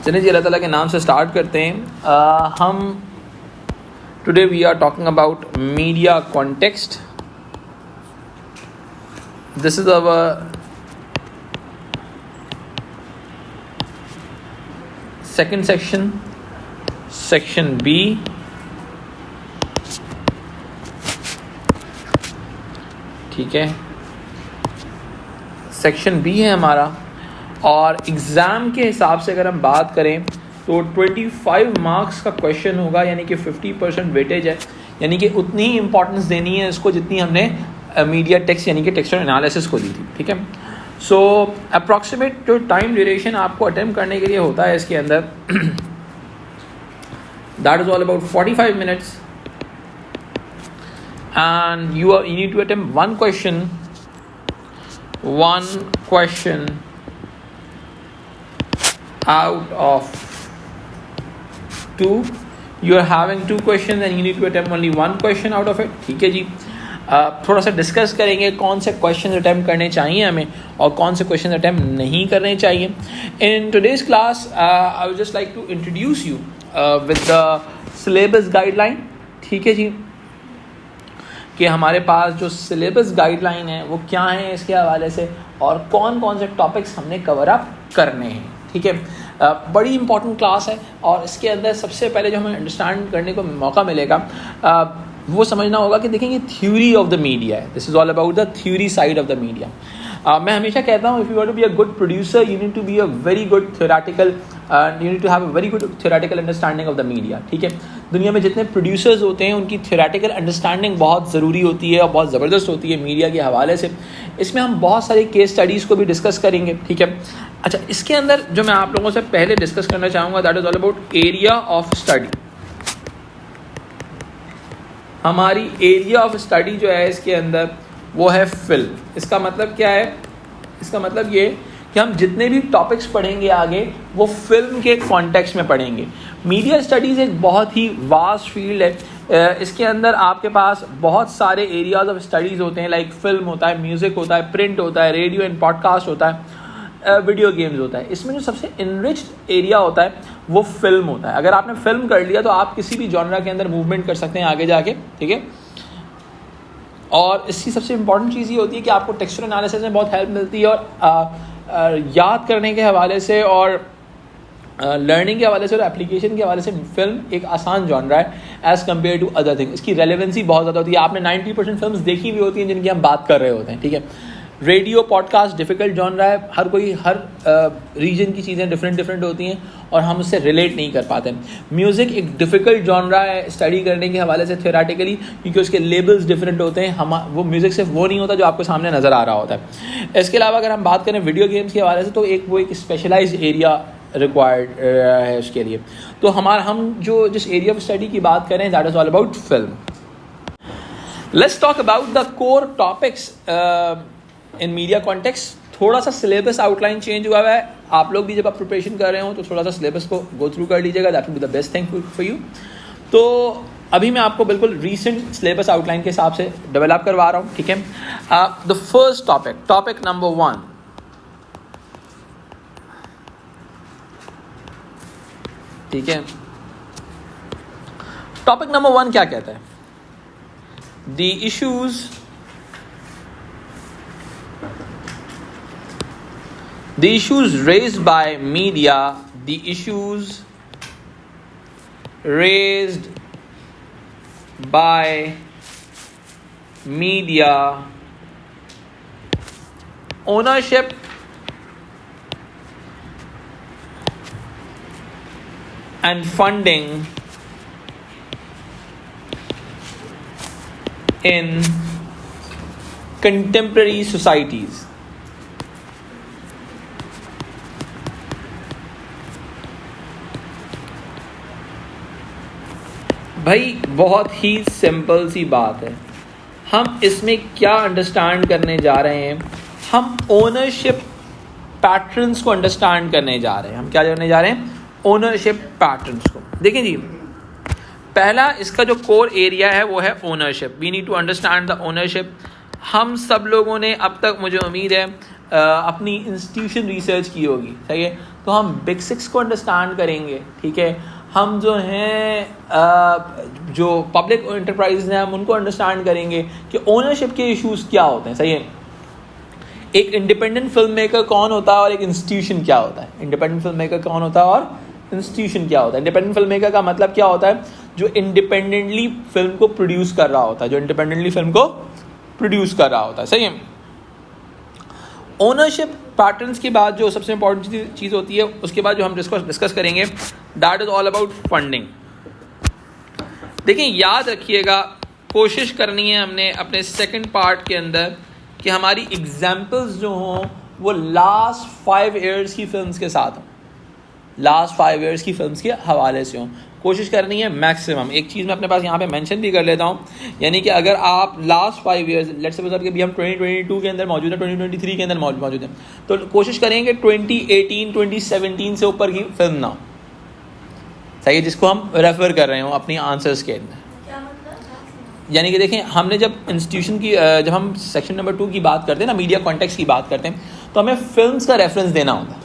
चलिए जी, अल्लाह ताला के नाम से स्टार्ट करते हैं। हम today we are talking about media context. This is our second section, section B. ठीक है, सेक्शन बी है हमारा। और एग्ज़ाम के हिसाब से अगर हम बात करें तो 25 मार्क्स का क्वेश्चन होगा, यानी कि 50% वेटेज है, यानी कि उतनी ही इंपॉर्टेंस देनी है इसको जितनी हमने मीडिया टेक्स्ट यानी कि टेक्सचुअल एनालिसिस को दी थी। ठीक है, सो अप्रॉक्सीमेट जो टाइम ड्यूरेशन आपको अटेम्प्ट करने के लिए होता है इसके अंदर that is all about 45 minutes and you need to attempt one question out of 2. You are having 2 questions and you need to attempt only 1 question out of it. ठीक है जी, थोड़ा सा डिस्कस करेंगे कौन से क्वेश्चन अटैम्प्ट करने चाहिए हमें और कौन से क्वेश्चन अटैम्प्ट नहीं करने चाहिए। In today's class I would just like to introduce you with the syllabus guideline. ठीक है जी, कि हमारे पास जो सिलेबस गाइडलाइन है वो क्या है इसके हवाले से और कौन कौन से टॉपिक्स हमने कवर अप करने हैं। ठीक है, बड़ी इंपॉर्टेंट क्लास है और इसके अंदर सबसे पहले जो हमें अंडरस्टैंड करने को मौका मिलेगा वो समझना होगा कि देखेंगे थ्योरी ऑफ द मीडिया है। This is all about the theory side of the media. मैं हमेशा कहता हूँ, if you want to be a good producer you need to be a very good theoretical, you need to have a very good theoretical understanding of the media. ठीक है, दुनिया में जितने producers होते हैं उनकी थ्योरेटिकल अंडरस्टैंडिंग बहुत ज़रूरी होती है और बहुत ज़बरदस्त होती है मीडिया के हवाले से। इसमें हम बहुत सारी केस स्टडीज़ को भी डिस्कस करेंगे। ठीक है, अच्छा, इसके अंदर जो मैं आप लोगों से पहले डिस्कस करना चाहूँगा that is all about area of study. हमारी एरिया ऑफ स्टडी जो है इसके अंदर वो है फिल्म। इसका मतलब क्या है? इसका मतलब ये कि हम जितने भी टॉपिक्स पढ़ेंगे आगे वो फिल्म के कॉन्टेक्स्ट में पढ़ेंगे। मीडिया स्टडीज़ एक बहुत ही वास्ट फील्ड है। इसके अंदर आपके पास बहुत सारे एरियाज ऑफ स्टडीज़ होते हैं, लाइक फिल्म होता है, म्यूज़िक होता है, प्रिंट होता है, रेडियो एंड पॉडकास्ट होता है, वीडियो गेम्स होता है। इसमें जो सबसे इनरिच्ड एरिया होता है वो फिल्म होता है। अगर आपने फिल्म कर लिया तो आप किसी भी जॉनरा के अंदर मूवमेंट कर सकते हैं आगे जाके। ठीक है, और इसकी सबसे इंपॉर्टेंट चीज़ ये होती है कि आपको टेक्सचुअल एनालिसिस में बहुत हेल्प मिलती है और याद करने के हवाले से और लर्निंग के हवाले से और एप्लीकेशन के हवाले से फिल्म एक आसान जॉनरा है as compare to other thing. इसकी रेलेवेंसी बहुत ज़्यादा होती है। आपने 90% फिल्म्स देखी हुई होती हैं जिनकी हम बात कर रहे होते हैं। ठीक है, रेडियो पॉडकास्ट डिफ़िकल्ट जॉनरा है, हर कोई हर रीजन की चीज़ें डिफरेंट होती हैं और हम उससे रिलेट नहीं कर पाते। म्यूज़िक एक डिफ़िकल्ट जॉनरा है स्टडी करने के हवाले से थ्योरेटिकली, क्योंकि उसके लेबल्स डिफरेंट होते हैं। वो म्यूज़िक सिर्फ वो नहीं होता जो आपको सामने नज़र आ रहा होता है। इसके अलावा अगर हम बात करें वीडियो गेम्स के हवाले से तो एक स्पेशलाइज्ड एरिया रिक्वायर्ड है उसके लिए। तो हम जिस एरिया ऑफ स्टडी की बात करें that is all about film. Let's talk about the core topics in media context. थोड़ा सा सिलेबस आउटलाइन चेंज हुआ है। आप लोग भी जब आप प्रिपरेशन कर रहे हो तो थोड़ा सा सिलेबस को गो थ्रू कर लीजिएगा, that will be the best thing for you. तो अभी मैं आपको बिल्कुल रीसेंट सिलेबस आउटलाइन के हिसाब से डेवलप करवा रहा हूँ। ठीक है, द फर्स्ट टॉपिक नंबर 1, ठीक है, टॉपिक नंबर 1 क्या कहता है? The issues raised by media, the issues raised by media, ownership and funding in contemporary societies. भाई बहुत ही सिंपल सी बात है। हम इसमें क्या अंडरस्टैंड करने जा रहे हैं? हम ओनरशिप पैटर्न्स को अंडरस्टैंड करने जा रहे हैं। हम क्या करने जा रहे हैं? ओनरशिप पैटर्न्स को। देखिए जी, पहला इसका जो कोर एरिया है वो है ownership. We need to understand the ownership. हम सब लोगों ने अब तक, मुझे उम्मीद है, अपनी इंस्टीट्यूशन रिसर्च की होगी, सही है? तो हम बिग सिक्स को अंडरस्टैंड करेंगे, ठीक है। हम जो हैं जो पब्लिक एंटरप्राइज हैं हम उनको अंडरस्टैंड करेंगे कि ओनरशिप के इश्यूज़ क्या होते हैं, सही है। एक इंडिपेंडेंट फिल्म मेकर कौन होता है और एक इंस्टीट्यूशन क्या होता है। इंडिपेंडेंट फिल्म मेकर कौन होता है और इंस्टीट्यूशन क्या होता है। इंडिपेंडेंट फिल्म मेकर का मतलब क्या होता है, जो इंडिपेंडेंटली फिल्म को प्रोड्यूस कर रहा होता है, जो इंडिपेंडेंटली फिल्म को प्रोड्यूस कर रहा होता है, सही है। ओनरशिप पैटर्न्स के बाद जो सबसे इंपॉर्टेंट चीज़ होती है उसके बाद जो हम डिस्कस करेंगे, that is all about funding. देखिए याद रखिएगा, कोशिश करनी है हमने अपने सेकंड पार्ट के अंदर कि हमारी एग्जाम्पल्स जो हों वो लास्ट 5 ईयर्स की फिल्म्स के साथ हों, लास्ट 5 ईयर्स की फिल्म्स के हवाले से हों। कोशिश करनी है मैक्सिमम। एक चीज़ मैं अपने पास यहाँ पे मेंशन भी कर लेता हूँ, यानी कि अगर आप लास्ट 5 ईयर्स, लेट्स सपोज कि अभी हम 2022 के अंदर मौजूद हैं, 2023 के अंदर मौजूद हैं, तो कोशिश करेंगे 2018 2017 से ऊपर की फिल्म ना हो, सही है, जिसको हम रेफर कर रहे हो अपनी आंसर्स के अंदर। यानी कि देखें, हमने जब इंस्टीट्यूशन की जब हम सेक्शन नंबर 2 की बात करते हैं ना, मीडिया कॉन्टेक्स्ट की बात करते हैं, तो हमें फिल्म्स का रेफरेंस देना होता है।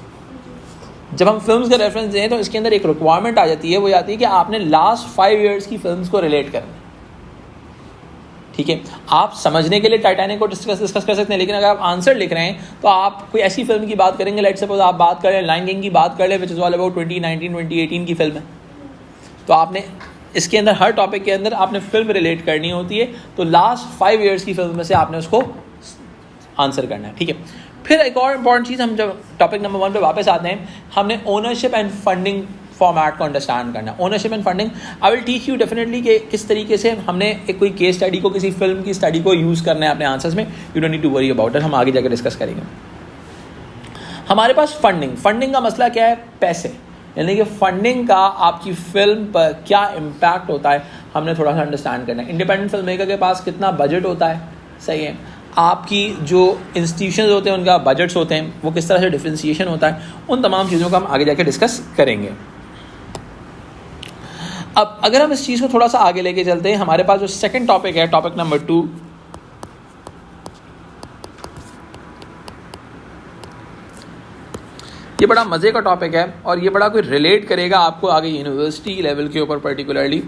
जब हम फिल्म्स का रेफरेंस दें तो इसके अंदर एक रिक्वायरमेंट आ जाती है, वो आती है कि आपने लास्ट 5 ईयर्स की फिल्म्स को रिलेट करना, ठीक है। आप समझने के लिए टाइटैनिक को डिस्कस कर सकते हैं, लेकिन अगर आप आंसर लिख रहे हैं तो आप कोई ऐसी फिल्म की बात करेंगे, लेट्स सपोज आप बात करें लायन किंग की बात कर लें, विच इज़ ऑल अबाउट 2019 2018 की फिल्म है, तो आपने इसके अंदर हर टॉपिक के अंदर आपने फिल्म रिलेट करनी होती है, तो लास्ट 5 ईयर्स की फिल्म में से आपने उसको आंसर करना है, ठीक है। फिर एक और इम्पॉर्टेंट चीज़, हम जब टॉपिक नंबर 1 पे वापस आते हैं, हमने ओनरशिप एंड फंडिंग फॉर्मेट को अंडरस्टैंड करना है। Ownership and funding I will teach you definitely कि किस तरीके से हमने एक कोई केस स्टडी को, किसी फिल्म की स्टडी को यूज़ करना है अपने आंसर्स में। You don't need to worry about it, हम आगे जाकर डिस्कस करेंगे। हमारे पास फंडिंग का मसला क्या है, पैसे, यानी कि फंडिंग का आपकी फिल्म पर क्या इम्पैक्ट होता है, हमने थोड़ा सा अंडरस्टैंड करना है। इंडिपेंडेंट फिल्म मेकर के पास कितना बजट होता है, सही है। आपकी जो इंस्टीट्यूशंस होते हैं उनका बजट्स होते हैं, वो किस तरह से डिफरेंशिएशन होता है, उन तमाम चीज़ों का हम आगे जाके डिस्कस करेंगे। अब अगर हम इस चीज़ को थोड़ा सा आगे लेके चलते हैं, हमारे पास जो सेकंड टॉपिक है, टॉपिक नंबर 2, ये बड़ा मज़े का टॉपिक है और ये बड़ा कोई रिलेट करेगा आपको आगे यूनिवर्सिटी लेवल के ऊपर पर्टिकुलरली।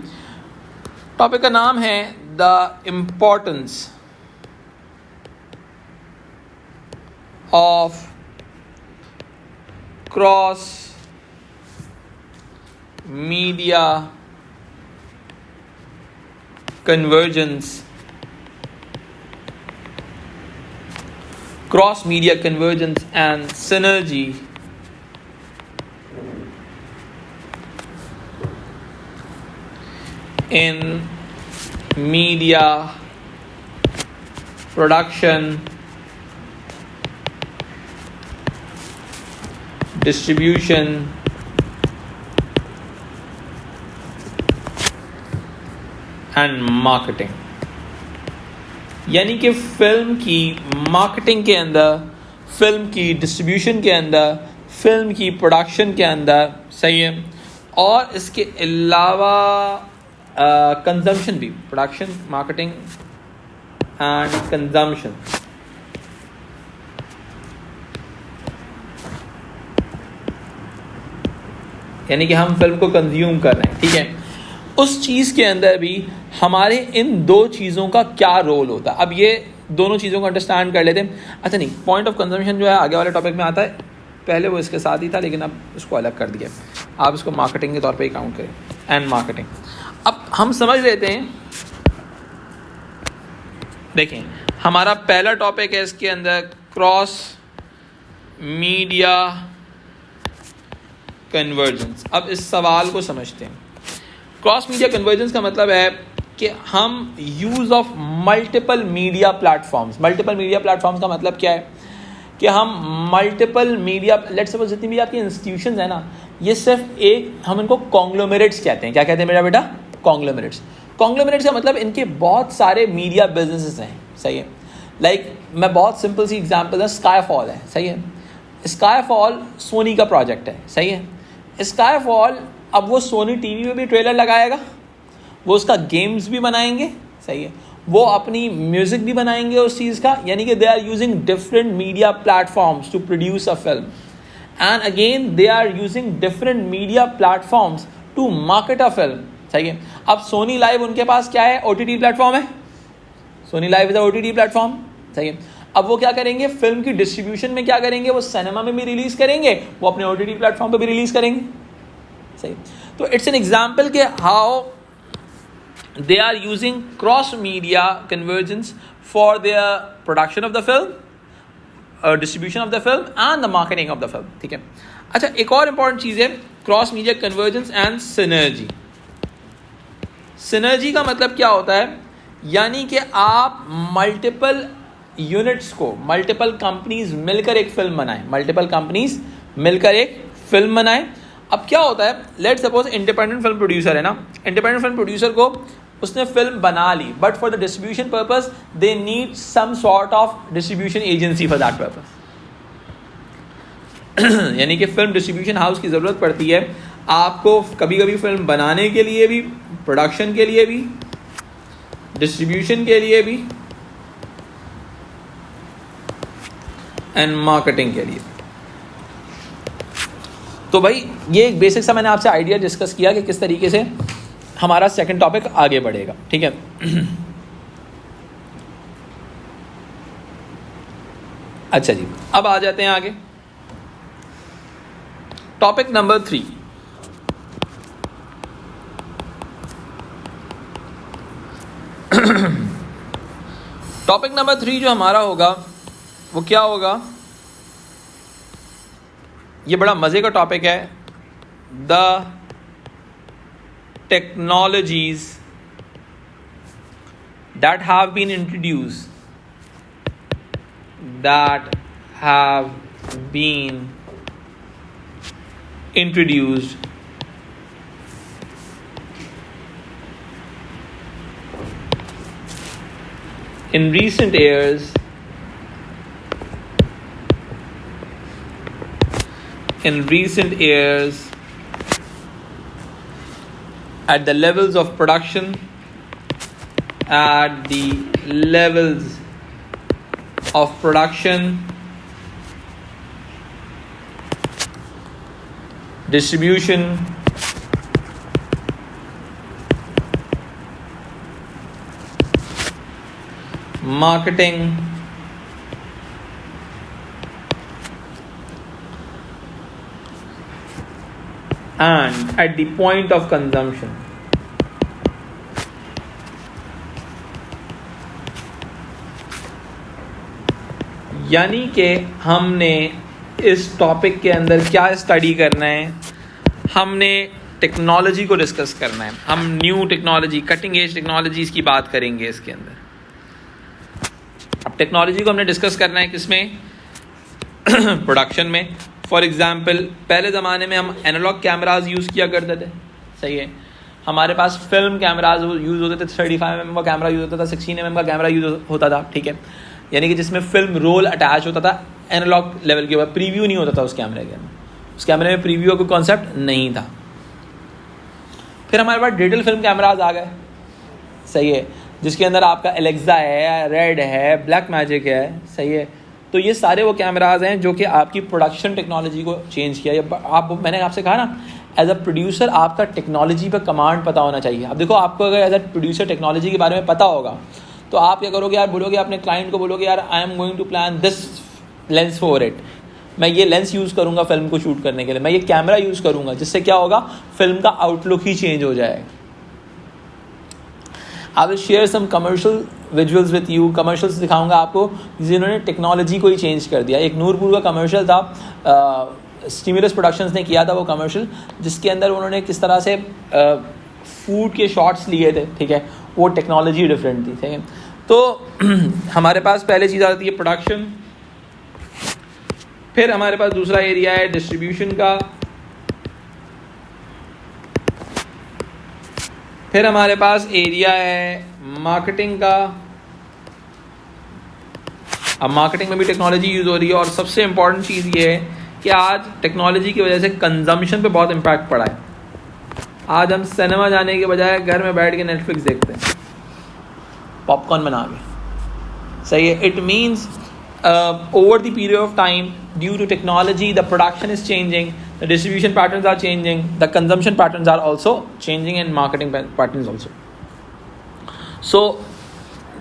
टॉपिक का नाम है the importance of cross media convergence and synergy in media production, distribution and marketing। यानी कि फिल्म की मार्केटिंग के अंदर, फिल्म की डिस्ट्रीब्यूशन के अंदर, फिल्म की प्रोडक्शन के अंदर, सही है, और इसके अलावा कंजम्पशन भी, प्रोडक्शन, मार्केटिंग एंड कंजम्पशन। यानी कि हम फिल्म को कंज्यूम कर रहे हैं, ठीक है, उस चीज़ के अंदर भी हमारे इन 2 चीज़ों का क्या रोल होता है। अब ये दोनों चीज़ों को अंडरस्टैंड कर लेते हैं। अच्छा नहीं, पॉइंट ऑफ कंजम्पशन जो है आगे वाले टॉपिक में आता है, पहले वो इसके साथ ही था लेकिन अब इसको अलग कर दिया, आप इसको मार्केटिंग के तौर पे ही काउंट करें, एंड मार्केटिंग। अब हम समझ लेते हैं, देखें हमारा पहला टॉपिक है इसके अंदर क्रॉस मीडिया कन्वर्जेंस। अब इस सवाल को समझते हैं। क्रॉस मीडिया कन्वर्जेंस का मतलब है कि हम use of multiple media platforms, multiple media platforms का मतलब क्या है कि हम मल्टीपल मीडिया, लेट्स सपोज जितनी भी आपकी इंस्टीट्यूशंस है ना, ये सिर्फ एक, हम इनको कॉन्ग्लोमेरेट्स कहते हैं। क्या कहते हैं मेरा बेटा? कॉन्ग्लोमेरेट्स। कॉन्ग्लोमेरेट्स का मतलब इनके बहुत सारे मीडिया बिजनेसेस हैं, सही है। लाइक मैं बहुत सिंपल सी एग्जांपल है, स्काईफॉल है, सही है। स्काईफॉल सोनी का प्रोजेक्ट है, सही है। स्काईफॉल अब वो सोनी टीवी में भी ट्रेलर लगाएगा, वो उसका गेम्स भी बनाएंगे, सही है, वो अपनी म्यूज़िक भी बनाएंगे उस चीज़ का, यानी कि they are using different media platforms to produce a film. And again they are using different media platforms to market a film. सही है. अब सोनी लाइव उनके पास क्या है, OTT प्लेटफॉर्म है. Sony live is OTT platform. सही है. अब वो क्या करेंगे, फिल्म की डिस्ट्रीब्यूशन में क्या करेंगे, वो सिनेमा में भी रिलीज करेंगे, वो अपने OTT प्लेटफॉर्म पे भी रिलीज करेंगे. सही. तो इट्स एन एग्जाम्पल के how they are using cross media convergence for their production of the film, distribution of the film and the marketing of the film. ठीक है. अच्छा, एक और इंपॉर्टेंट चीज है cross media convergence and synergy. Synergy का मतलब क्या होता है, यानी कि आप मल्टीपल यूनिट्स को, मल्टीपल कंपनीज मिलकर एक फिल्म बनाएं, मल्टीपल कंपनीज मिलकर एक फिल्म बनाएं. अब क्या होता है, let suppose independent film producer है ना, इंडिपेंडेंट फिल्म प्रोड्यूसर को उसने फिल्म बना ली, but for the distribution purpose they need some sort of distribution agency for that purpose. यानी कि फिल्म डिस्ट्रीब्यूशन हाउस की ज़रूरत पड़ती है आपको कभी कभी फिल्म बनाने के लिए भी, प्रोडक्शन के लिए भी, डिस्ट्रीब्यूशन के लिए भी एंड मार्केटिंग के लिए. तो भाई ये एक बेसिक सा मैंने आपसे आइडिया डिस्कस किया कि किस तरीके से हमारा सेकंड टॉपिक आगे बढ़ेगा. ठीक है. अच्छा जी, अब आ जाते हैं आगे. Topic number 3. टॉपिक नंबर 3 जो हमारा होगा वो क्या होगा, ये बड़ा मजे का टॉपिक है. The technologies that have been introduced, that have been introduced in recent years at the levels of production, at the levels of production, distribution, marketing, and at the point of consumption. यानी कि हमने इस topic के अंदर क्या study करना है, हमने टेक्नोलॉजी को डिस्कस करना है. हम new technology, cutting edge technologies की बात करेंगे इसके अंदर. अब टेक्नोलॉजी को हमने डिस्कस करना है किसमें, प्रोडक्शन में. फॉर एग्जांपल पहले ज़माने में हम एनालॉग कैमराज यूज़ किया करते थे. सही है. हमारे पास फिल्म कैमराज यूज़ होते थे, 35mm का कैमरा यूज़ होता था, 16mm का कैमरा यूज़ होता था. ठीक है. यानी कि जिसमें फिल्म रोल अटैच होता था एनालॉग लेवल के ऊपर, प्रीव्यू नहीं होता था उस कैमरे के अंदर. उस कैमरे में प्रीव्यू का कोई कॉन्सेप्ट नहीं था. फिर हमारे पास डिजिटल फिल्म कैमराज आ गए. सही है. जिसके अंदर आपका एलेक्सा है, रेड है, ब्लैक मैजिक है. सही है. तो ये सारे वो कैमराज हैं जो कि आपकी प्रोडक्शन टेक्नोलॉजी को चेंज किया. आप, मैंने आपसे कहा ना, एज अ प्रोड्यूसर आपका टेक्नोलॉजी पर कमांड पता होना चाहिए. अब देखो, आपको अगर एज अ प्रोड्यूसर टेक्नोलॉजी के बारे में पता होगा तो आप क्या करोगे यार, बोलोगे अपने क्लाइंट को, बोलोगे यार I am going to plan this lens for it. मैं ये लेंस यूज़ करूँगा फिल्म को शूट करने के लिए, मैं ये कैमरा यूज़ करूँगा, जिससे क्या होगा, फिल्म का आउटलुक ही चेंज हो जाएगा. I will share some commercial visuals with you. Commercials दिखाऊंगा आपको जिन्होंने टेक्नोलॉजी को ही चेंज कर दिया. एक नूरपुर का कमर्शियल था, स्टिमुलस प्रोडक्शंस ने किया था वो कमर्शियल, जिसके अंदर उन्होंने किस तरह से फूड के शॉट्स लिए थे. ठीक है. वो टेक्नोलॉजी डिफरेंट थी. ठीक है. तो हमारे पास पहले चीज़ आती है प्रोडक्शन, फिर हमारे पास दूसरा एरिया है डिस्ट्रीब्यूशन का, फिर हमारे पास एरिया है मार्केटिंग का. अब मार्केटिंग में भी टेक्नोलॉजी यूज़ हो रही है. और सबसे इम्पॉर्टेंट चीज़ ये है कि आज टेक्नोलॉजी की वजह से कंजम्पशन पे बहुत इम्पैक्ट पड़ा है. आज हम सिनेमा जाने के बजाय घर में बैठ के नेटफ्लिक्स देखते हैं, पॉपकॉर्न बना के. सही है. It means over the period of time, due to technology, the production is changing, the distribution patterns are changing, the consumption patterns are also changing, and marketing patterns also. So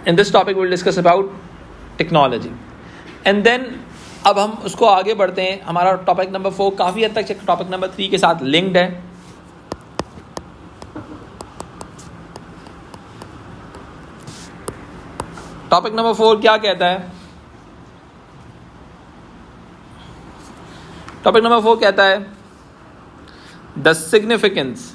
in this topic we'll discuss about technology, and then अब हम उसको आगे बढ़ते हैं. हमारा topic number 4 काफ़ी हद तक टॉपिक नंबर 3 के साथ लिंक्ड है. टॉपिक नंबर 4 क्या कहता है? टॉपिक नंबर 4 कहता है the significance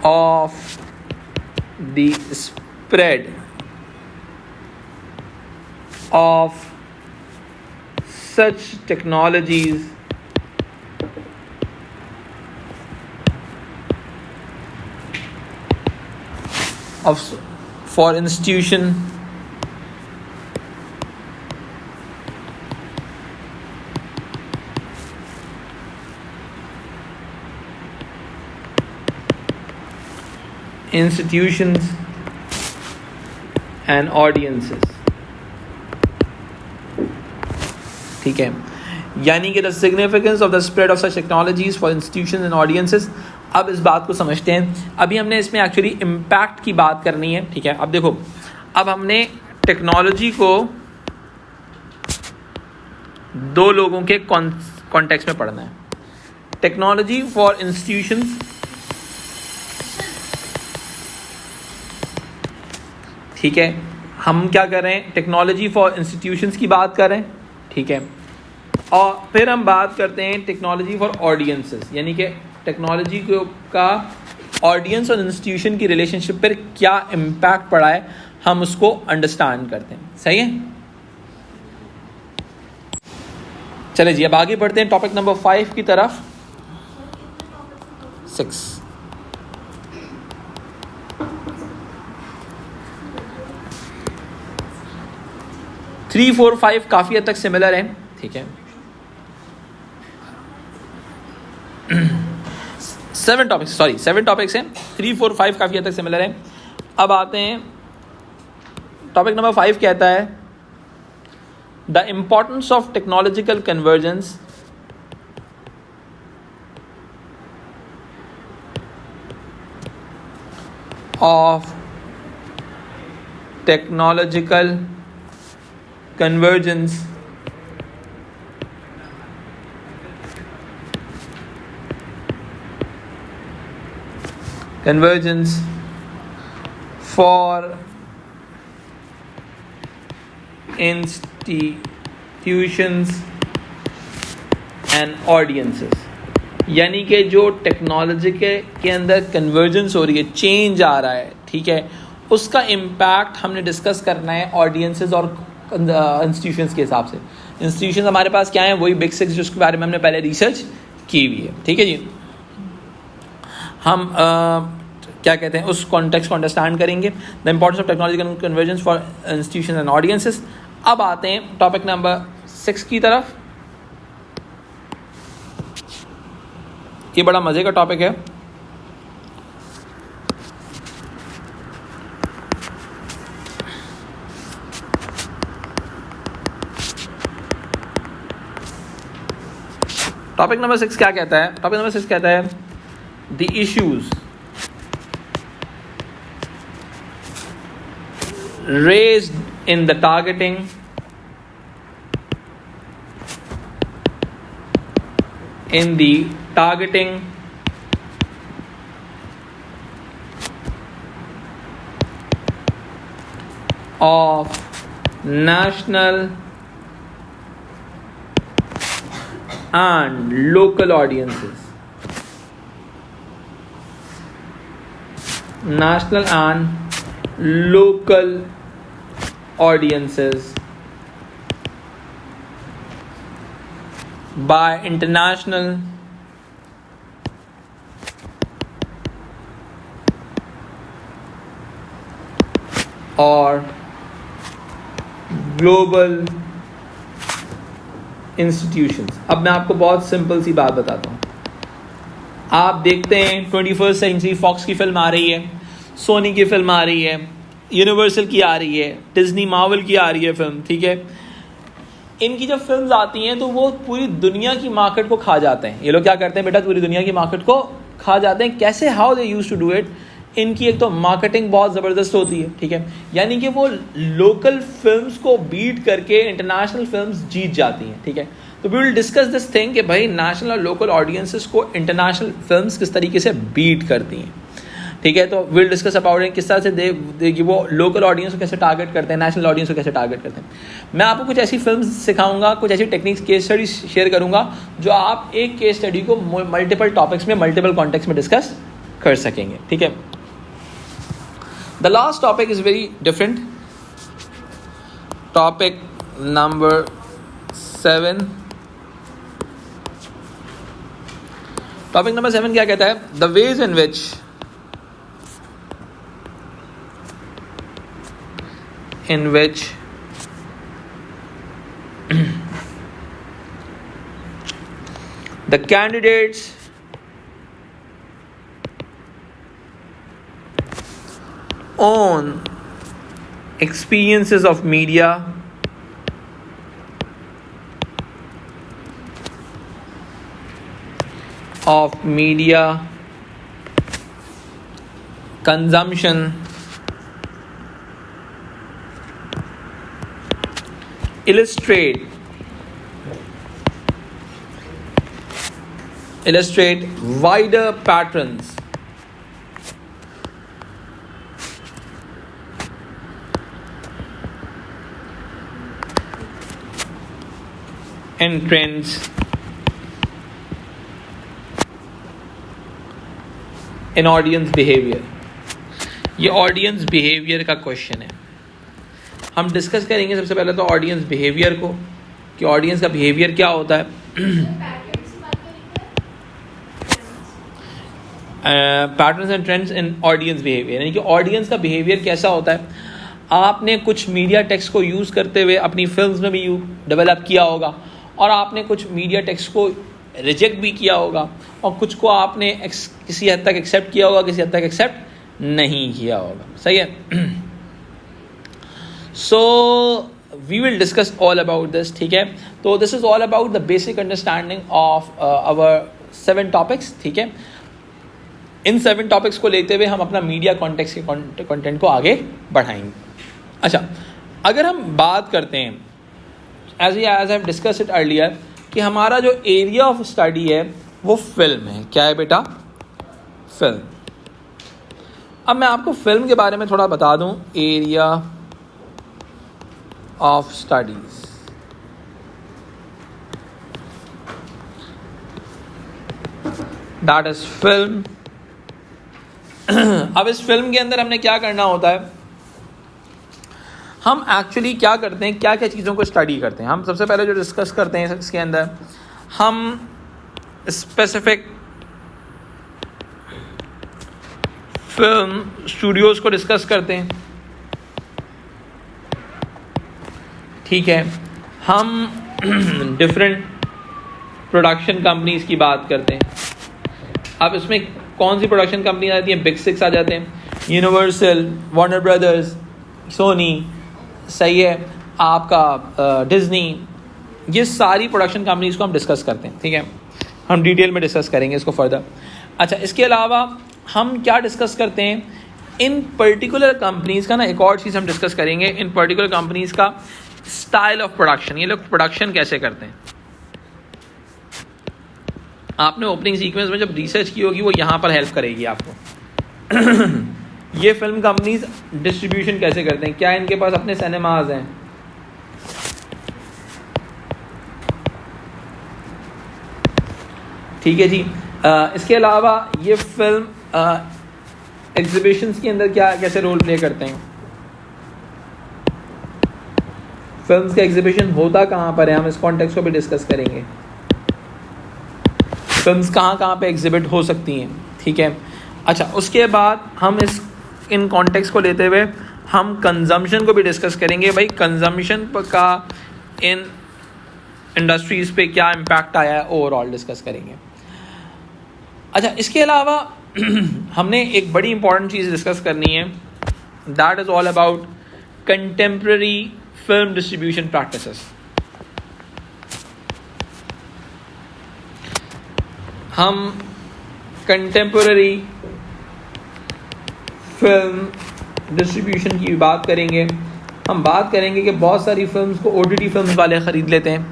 of the spread of such technologies for institutions and audiences. ठीक है, यानी कि the significance of the spread of such technologies for institutions and audiences. अब इस बात को समझते हैं. अभी हमने इसमें एक्चुअली इम्पैक्ट की बात करनी है. ठीक है, अब देखो, अब हमने टेक्नोलॉजी को दो लोगों के कॉन्टेक्स्ट में पढ़ना है. टेक्नोलॉजी फॉर इंस्टीट्यूशंस, ठीक है, हम क्या कर रहे हैं? टेक्नोलॉजी फॉर इंस्टीट्यूशंस की बात कर रहे हैं. ठीक है, और फिर हम बात करते हैं टेक्नोलॉजी फॉर ऑडियंसेस, यानी कि टेक्नोलॉजी का ऑडियंस और इंस्टीट्यूशन की रिलेशनशिप पर क्या इम्पैक्ट पड़ा है, हम उसको अंडरस्टैंड करते हैं. सही है, चले जी अब आगे बढ़ते हैं टॉपिक नंबर 5 की तरफ. 6 3, 4, 5 काफ़ी हद तक सिमिलर है. ठीक है, 7 टॉपिक्स हैं. 3, 4, 5 काफ़ी हद तक सिमिलर है. अब आते हैं टॉपिक नंबर 5 कहता है the importance of technological convergence of technological convergence for institutions and audiences. यानी कि जो टेक्नोलॉजी के अंदर कन्वर्जेंस हो रही है, चेंज आ रहा है, ठीक है, उसका इम्पैक्ट हमने डिस्कस करना है ऑडियंसेस और इंस्टीट्यूशंस के हिसाब से. इंस्टीट्यूशंस हमारे पास क्या है? वही बिग 6 जिसके बारे में हमने पहले रिसर्च की हुई है. ठीक है जी, हम क्या कहते हैं उस कॉन्टेक्स्ट को अंडरस्टैंड करेंगे. The importance of technological convergence for institutions and audiences. अब आते हैं टॉपिक नंबर 6 की तरफ. ये बड़ा मज़े का टॉपिक है. टॉपिक नंबर 6 क्या कहता है? टॉपिक नंबर 6 कहता है the issues raised in the targeting of national and local audiences. National and local audiences by international or global institutions. अब मैं आपको बहुत सिंपल सी बात बताता हूँ. आप देखते हैं 21st सेंचुरी फॉक्स की फिल्म आ रही है, सोनी की फिल्म आ रही है, यूनिवर्सल की आ रही है, डिज्नी मार्वल की आ रही है फिल्म, ठीक है। इनकी जब फिल्म्स आती हैं तो वो पूरी दुनिया की मार्केट को खा जाते हैं। ये लोग क्या करते हैं बेटा, पूरी दुनिया की मार्केट को खा जाते हैं। कैसे, how they use to do it, इनकी एक तो मार्केटिंग बहुत ज़बरदस्त होती है, ठीक है, यानी कि वो लोकल फिल्म्स को बीट करके इंटरनेशनल फिल्म्स जीत जाती हैं, ठीक है। तो we will discuss this thing कि भाई नेशनल और लोकल ऑडियंसेस को इंटरनेशनल फिल्म्स किस तरीके से बीट करती हैं, ठीक है। तो विल डिस्कस अबाउट इट, किस तरह से कि वो लोकल ऑडियंस को कैसे टारगेट करते हैं, नेशनल ऑडियंस को कैसे टारगेट करते हैं। मैं आपको कुछ ऐसी फिल्म्स सिखाऊंगा, कुछ ऐसी टेक्निक्स, केस स्टडीज शेयर करूंगा जो आप एक केस स्टडी को मल्टीपल टॉपिक्स में, मल्टीपल कॉन्टेक्स्ट में डिस्कस कर सकेंगे, ठीक है। The last topic is very different, topic number 7। Topic number 7 क्या कहता है, the ways in which the candidates own experiences of media consumption illustrate wider patterns and trends in audience behavior। ये audience behaviour का question है। हम discuss करेंगे सबसे पहले तो ऑडियंस बिहेवियर को, कि ऑडियंस का बिहेवियर क्या होता है। Patterns and trends in audience behaviour, यानी कि ऑडियंस का बिहेवियर कैसा होता है। आपने कुछ मीडिया टेक्स्ट को यूज़ करते हुए अपनी फिल्म्स में भी डेवलप किया होगा, और आपने कुछ मीडिया टेक्स्ट को रिजेक्ट भी किया होगा, और कुछ को आपने किसी हद तक एक्सेप्ट किया होगा, किसी हद तक एक्सेप्ट नहीं किया होगा, सही है। So we will discuss all about this, ठीक है। तो this is all about the basic understanding of our 7 topics, ठीक है। इन 7 टॉपिक्स को लेते हुए हम अपना मीडिया कॉन्टेक्स्ट के कंटेंट को आगे बढ़ाएंगे। अच्छा, अगर हम बात करते हैं as I have discuss it earlier, कि हमारा जो एरिया ऑफ स्टडी है वो फिल्म है। क्या है बेटा, फिल्म। अब मैं आपको फिल्म के बारे में थोड़ा बता दूं। Area of studies, that is film. अब इस फिल्म के अंदर हमने क्या करना होता है, हम एक्चुअली क्या करते हैं, क्या क्या चीज़ों को स्टडी करते हैं। हम सबसे पहले जो डिस्कस करते हैं इसके अंदर, हम स्पेसिफिक फिल्म स्टूडियोज़ को डिस्कस करते हैं, ठीक है। हम डिफरेंट प्रोडक्शन कंपनीज की बात करते हैं। अब इसमें कौन सी प्रोडक्शन कंपनी आती है, बिग 6 आ जाते हैं, यूनिवर्सल, वार्नर ब्रदर्स, सोनी, सही है, आपका डिज्नी, ये सारी प्रोडक्शन कंपनीज को हम डिस्कस करते हैं, ठीक है। हम डिटेल में डिस्कस करेंगे इसको फर्दर। अच्छा, इसके अलावा हम क्या डिस्कस करते हैं, इन पर्टिकुलर कंपनीज का ना एक और चीज़ हम डिस्कस करेंगे, इन पर्टिकुलर कंपनीज का स्टाइल ऑफ प्रोडक्शन। ये लोग प्रोडक्शन कैसे करते हैं। आपने ओपनिंग सीक्वेंस में जब रिसर्च की होगी वो यहाँ पर हेल्प करेगी आपको। ये फिल्म कंपनीज डिस्ट्रीब्यूशन कैसे करते हैं, क्या इनके पास अपने सिनेमाज हैं, ठीक है जी। इसके अलावा ये फिल्म एग्जीबिशंस के अंदर क्या कैसे रोल प्ले करते हैं। फिल्म्स का एग्जीबिशन होता कहाँ पर है, हम इस कॉन्टेक्स्ट को भी डिस्कस करेंगे। फिल्म्स कहाँ कहाँ पे एग्जिबिट हो सकती हैं, ठीक है। अच्छा, उसके बाद हम इन कॉन्टेक्स्ट को लेते हुए हम कंजम्पशन को भी डिस्कस करेंगे। भाई कंजम्पशन का इन इंडस्ट्रीज़ पे क्या इम्पैक्ट आया है, ओवरऑल डिस्कस करेंगे। अच्छा, इसके अलावा हमने एक बड़ी इंपॉर्टेंट चीज़ डिस्कस करनी है, that is all about contemporary film distribution practices. हम कंटेम्प्रेरी फिल्म डिस्ट्रीब्यूशन की बात करेंगे। हम बात करेंगे कि बहुत सारी फिल्म्स को OTT फिल्म्स वाले ख़रीद लेते हैं।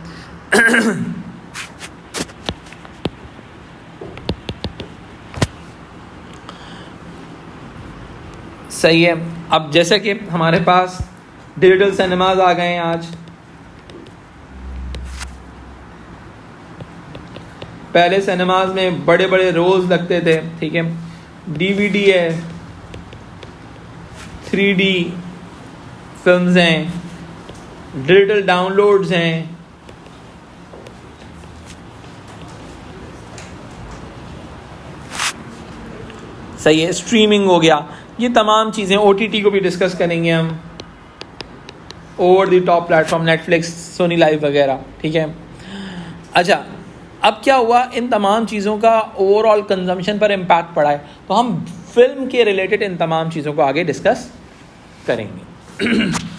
सही है। अब जैसे कि हमारे पास डिजिटल सिनेमाज आ गए हैं आज। पहले सिनेमाज में बड़े बड़े रोल्स लगते थे, ठीक है, DVD है, 3D फिल्म्स हैं, डिजिटल डाउनलोड्स हैं, सही है, स्ट्रीमिंग हो गया, ये तमाम चीज़ें, OTT को भी डिस्कस करेंगे हम, over the top platform, Netflix, Sony LIV वगैरह, ठीक है। अच्छा, अब क्या हुआ, इन तमाम चीज़ों का ओवरऑल कंजम्पशन पर इम्पैक्ट पड़ा है, तो हम फिल्म के रिलेटेड इन तमाम चीज़ों को आगे डिस्कस करेंगे।